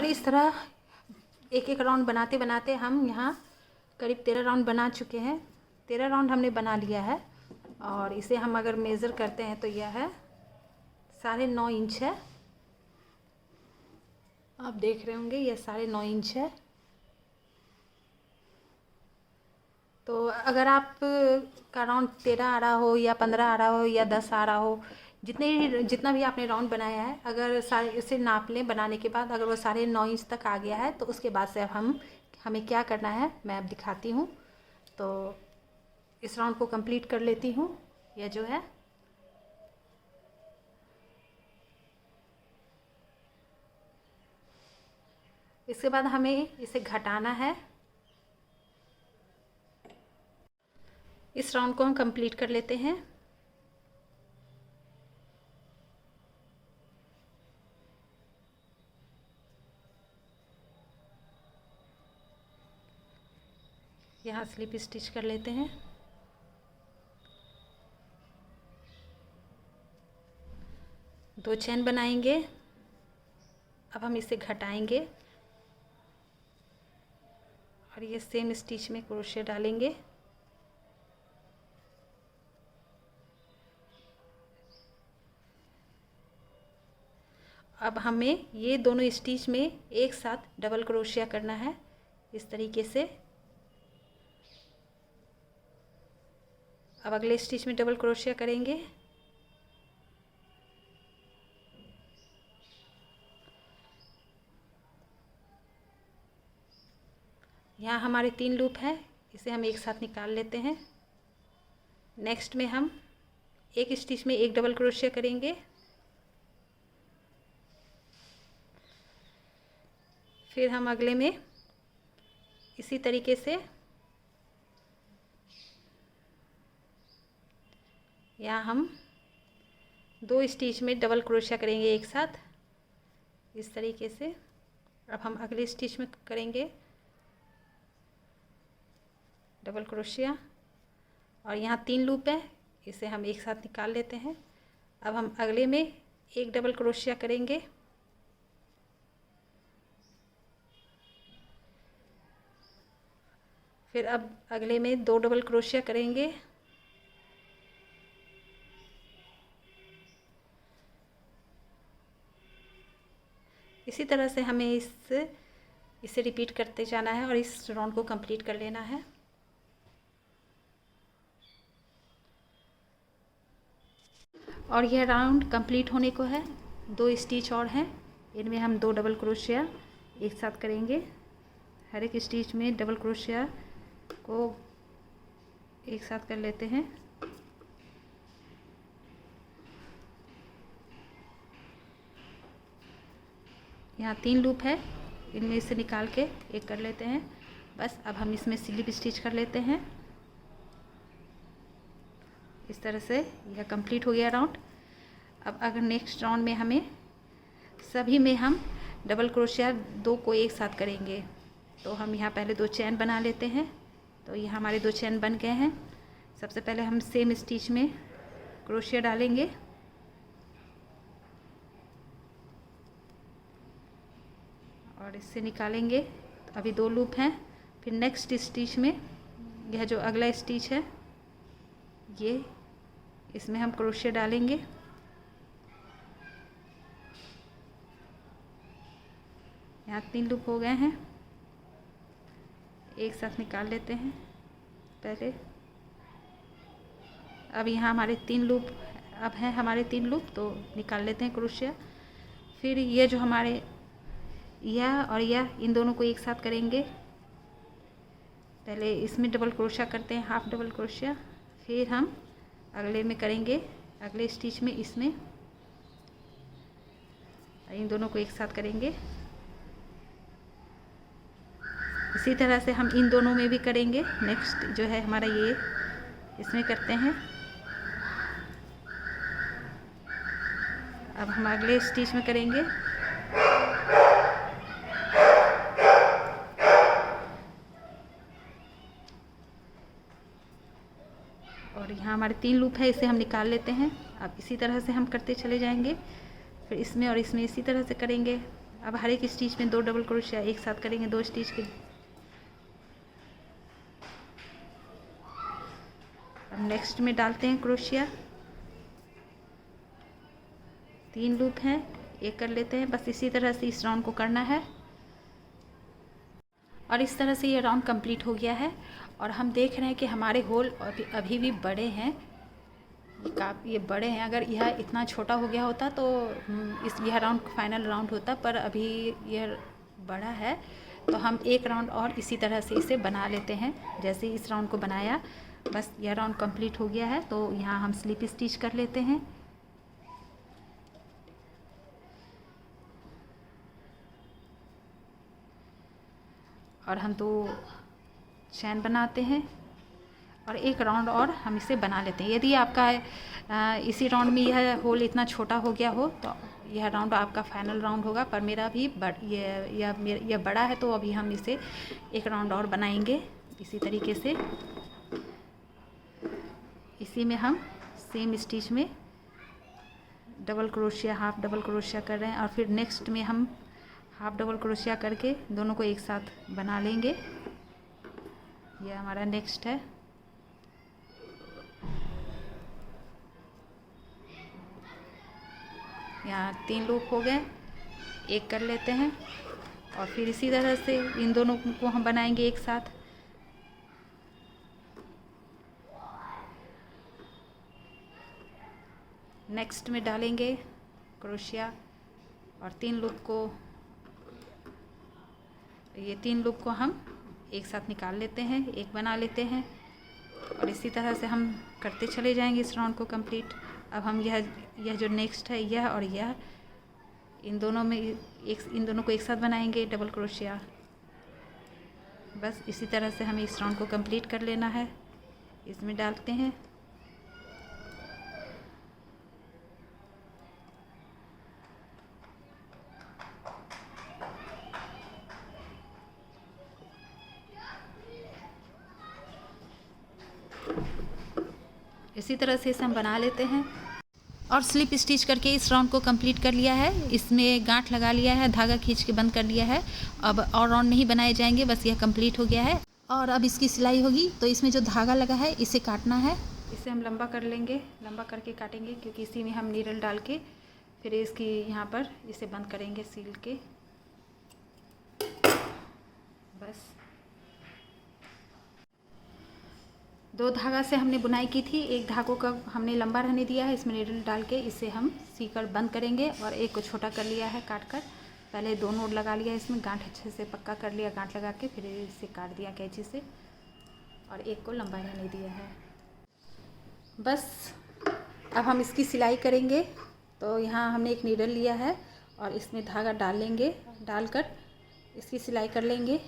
और इस तरह एक एक राउंड बनाते बनाते हम यहाँ करीब 13 राउंड बना चुके हैं। 13 राउंड हमने बना लिया है और इसे हम अगर मेज़र करते हैं तो यह है 9.5 इंच है। आप देख रहे होंगे यह 9.5 इंच है। तो अगर आप का राउंड 13 आ रहा हो या 15 आ रहा हो या 10 आ रहा हो, जितना भी आपने राउंड बनाया है, अगर सारे इसे नाप लें बनाने के बाद, अगर वो 9.5 इंच तक आ गया है तो उसके बाद से अब हमें क्या करना है मैं अब दिखाती हूँ। तो इस राउंड को कंप्लीट कर लेती हूँ। यह जो है इसके बाद हमें इसे घटाना है। इस राउंड को हम कंप्लीट कर लेते हैं। यहाँ स्लिप स्टिच कर लेते हैं। दो चेन बनाएंगे। अब हम इसे घटाएंगे और ये सेम स्टिच में क्रोशे डालेंगे। अब हमें ये दोनों स्टिच में एक साथ डबल क्रोशिया करना है इस तरीके से। अब अगले स्टिच में डबल क्रोशिया करेंगे। यहाँ हमारे 3 लूप हैं, इसे हम एक साथ निकाल लेते हैं। नेक्स्ट में हम एक स्टिच में एक डबल क्रोशिया करेंगे। फिर हम अगले में इसी तरीके से यहाँ हम 2 स्टिच में डबल क्रोशिया करेंगे एक साथ इस तरीके से। अब हम अगले स्टिच में करेंगे डबल क्रोशिया और यहाँ 3 लूप है, इसे हम एक साथ निकाल लेते हैं। अब हम अगले में एक डबल क्रोशिया करेंगे। फिर अब अगले में 2 डबल क्रोशिया करेंगे। इसी तरह से हमें इसे रिपीट करते जाना है और इस राउंड को कंप्लीट कर लेना है। और यह राउंड कंप्लीट होने को है। 2 स्टिच और हैं, इनमें हम 2 डबल क्रोशिया एक साथ करेंगे। हर एक स्टिच में डबल क्रोशिया को एक साथ कर लेते हैं। यहाँ 3 लूप है, इनमें से निकाल के एक कर लेते हैं। बस अब हम इसमें स्लिप स्टिच कर लेते हैं। इस तरह से यह कंप्लीट हो गया राउंड। अब अगर नेक्स्ट राउंड में हमें सभी में हम डबल क्रोशिया 2 को एक साथ करेंगे, तो हम यहाँ पहले 2 चेन बना लेते हैं। तो ये हमारे 2 चेन बन गए हैं। सबसे पहले हम सेम स्टिच में क्रोशिया डालेंगे और इससे निकालेंगे। तो अभी 2 लूप हैं। फिर नेक्स्ट स्टिच में यह जो अगला स्टिच है ये, इसमें हम क्रोशिया डालेंगे। यहाँ 3 लूप हो गए हैं, एक साथ निकाल लेते हैं पहले। अब यहाँ हमारे 3 लूप अब हैं हमारे 3 लूप, तो निकाल लेते हैं क्रोशिया। फिर ये जो हमारे यह और यह, इन दोनों को एक साथ करेंगे। पहले इसमें डबल क्रोशिया करते हैं, हाफ डबल क्रोशिया। फिर हम अगले में करेंगे, अगले स्टिच में इसमें इन दोनों को एक साथ करेंगे। इसी तरह से हम इन दोनों में भी करेंगे। नेक्स्ट जो है हमारा ये, इसमें करते हैं। अब हम अगले स्टिच में करेंगे। और यहाँ हमारे 3 लूप है, इसे हम निकाल लेते हैं। अब इसी तरह से हम करते चले जाएंगे। फिर इसमें और इसमें इसी तरह से करेंगे। अब हर एक स्टिच में 2 डबल क्रोशिया एक साथ करेंगे 2 स्टिच के। अब नेक्स्ट में डालते हैं क्रोशिया, 3 लूप हैं, एक कर लेते हैं। बस इसी तरह से इस राउंड को करना है और इस तरह से ये राउंड कंप्लीट हो गया है। और हम देख रहे हैं कि हमारे होल अभी भी बड़े हैं, ये बड़े हैं। अगर यह इतना छोटा हो गया होता तो यह राउंड फाइनल राउंड होता, पर अभी यह बड़ा है तो हम एक राउंड और इसी तरह से इसे बना लेते हैं जैसे इस राउंड को बनाया। बस यह राउंड कंप्लीट हो गया है तो यहाँ हम स्लिप स्टिच कर लेते हैं। और हम 2 चैन बनाते हैं और एक राउंड और हम इसे बना लेते हैं। यदि आपका इसी राउंड में यह होल इतना छोटा हो गया हो तो यह राउंड आपका फाइनल राउंड होगा, पर मेरा भी यह बड़ा है तो अभी हम इसे एक राउंड और बनाएंगे इसी तरीके से। इसी में हम सेम स्टिच में double crochet, half double crochet कर रहे हैं और फिर नेक्स्ट में हम हाफ डबल क्रोशिया करके दोनों को एक साथ बना लेंगे। यह हमारा नेक्स्ट है। यहाँ 3 लूप हो गए, एक कर लेते हैं और फिर इसी तरह से इन दोनों को हम बनाएंगे एक साथ। नेक्स्ट में डालेंगे क्रोशिया और 3 लूप को हम एक साथ निकाल लेते हैं, एक बना लेते हैं और इसी तरह से हम करते चले जाएंगे इस राउंड को कंप्लीट। अब हम यह जो नेक्स्ट है यह और यह इन दोनों को एक साथ बनाएंगे डबल क्रोशिया। बस इसी तरह से हमें इस राउंड को कंप्लीट कर लेना है। इसमें डालते हैं इसी तरह से इसे हम बना लेते हैं और स्लिप स्टिच करके इस राउंड को कंप्लीट कर लिया है। इसमें गांठ लगा लिया है, धागा खींच के बंद कर लिया है। अब और राउंड नहीं बनाए जाएंगे, बस यह कंप्लीट हो गया है। और अब इसकी सिलाई होगी तो इसमें जो धागा लगा है इसे काटना है। इसे हम लंबा कर लेंगे, लंबा करके काटेंगे क्योंकि इसी में हम नीडल डाल के फिर इसकी यहाँ पर इसे बंद करेंगे सील के। बस 2 धागा से हमने बुनाई की थी, एक धागों का हमने लंबा रहने दिया है, इसमें नीडल डाल के इसे हम सीकर बंद करेंगे और एक को छोटा कर लिया है काट कर। पहले 2 नोट लगा लिया, इसमें गांठ अच्छे से पक्का कर लिया, गांठ लगा के फिर इसे काट दिया कैंची से और एक को लंबा रहने दिया है। बस अब हम इसकी सिलाई करेंगे। तो यहाँ हमने एक नीडल लिया है और इसमें धागा डाल लेंगे, डालकर इसकी सिलाई कर लेंगे।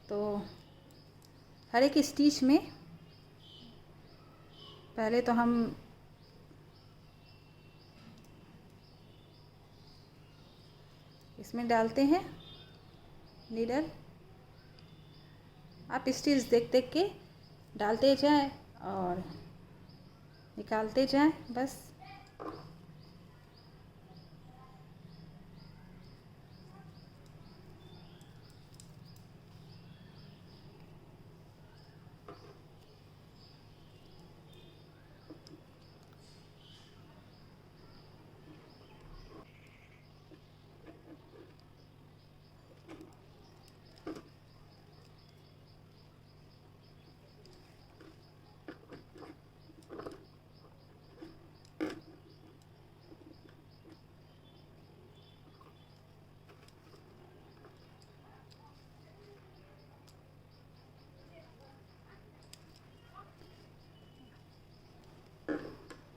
तो हर एक स्टिच में पहले तो हम इसमें डालते हैं नीडल। आप स्टिच देख देख के डालते जाएं और निकालते जाएं बस।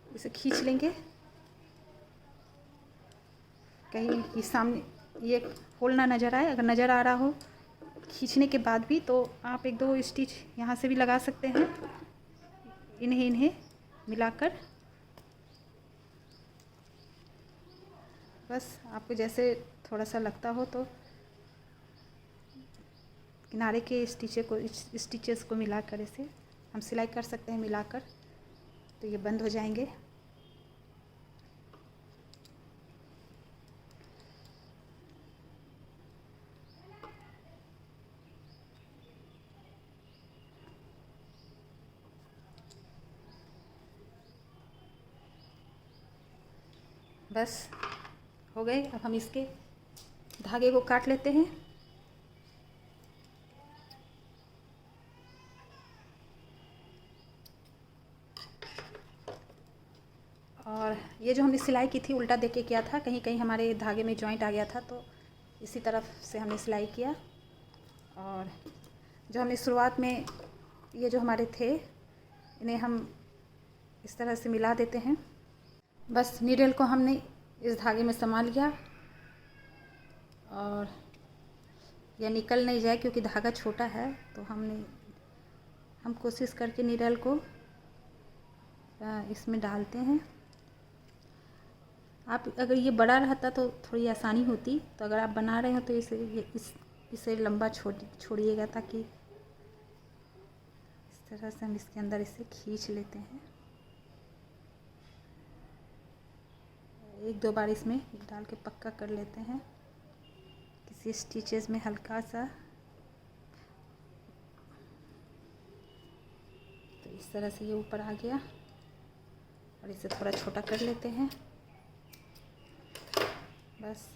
इसे खींच लेंगे, कहीं ये सामने ये होल ना नज़र आए। अगर नज़र आ रहा हो खींचने के बाद भी तो आप 1-2 स्टिच यहाँ से भी लगा सकते हैं, इन्हें मिलाकर। बस आपको जैसे थोड़ा सा लगता हो तो किनारे के स्टिचेस को मिलाकर इसे हम सिलाई कर सकते हैं मिलाकर, तो ये बंद हो जाएंगे। बस हो गए। अब हम इसके धागे को काट लेते हैं। और ये जो हमने सिलाई की थी उल्टा देके किया था, कहीं कहीं हमारे धागे में जॉइंट आ गया था, तो इसी तरफ से हमने सिलाई किया। और जो हमने शुरुआत में ये जो हमारे थे इन्हें हम इस तरह से मिला देते हैं। बस नीडल को हमने इस धागे में संभाल लिया और यह निकल नहीं जाए क्योंकि धागा छोटा है, तो हम कोशिश करके नीडल को इसमें डालते हैं। आप अगर ये बड़ा रहता तो थोड़ी आसानी होती, तो अगर आप बना रहे हो तो इसे लंबा छोड़िएगा, ताकि इस तरह से हम इसके अंदर इसे खींच लेते हैं। एक दो बार इसमें डाल के पक्का कर लेते हैं। किसी स्टिचेस में हल्का सा, तो इस तरह से ये ऊपर आ गया और इसे थोड़ा छोटा कर लेते हैं। बस,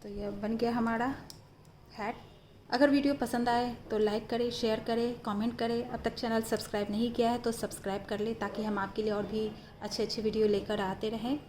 तो यह बन गया हमारा हैट। अगर वीडियो पसंद आए तो लाइक करें, शेयर करें, कमेंट करें। अब तक चैनल सब्सक्राइब नहीं किया है तो सब्सक्राइब कर लें, ताकि हम आपके लिए और भी अच्छे अच्छे वीडियो लेकर आते रहें।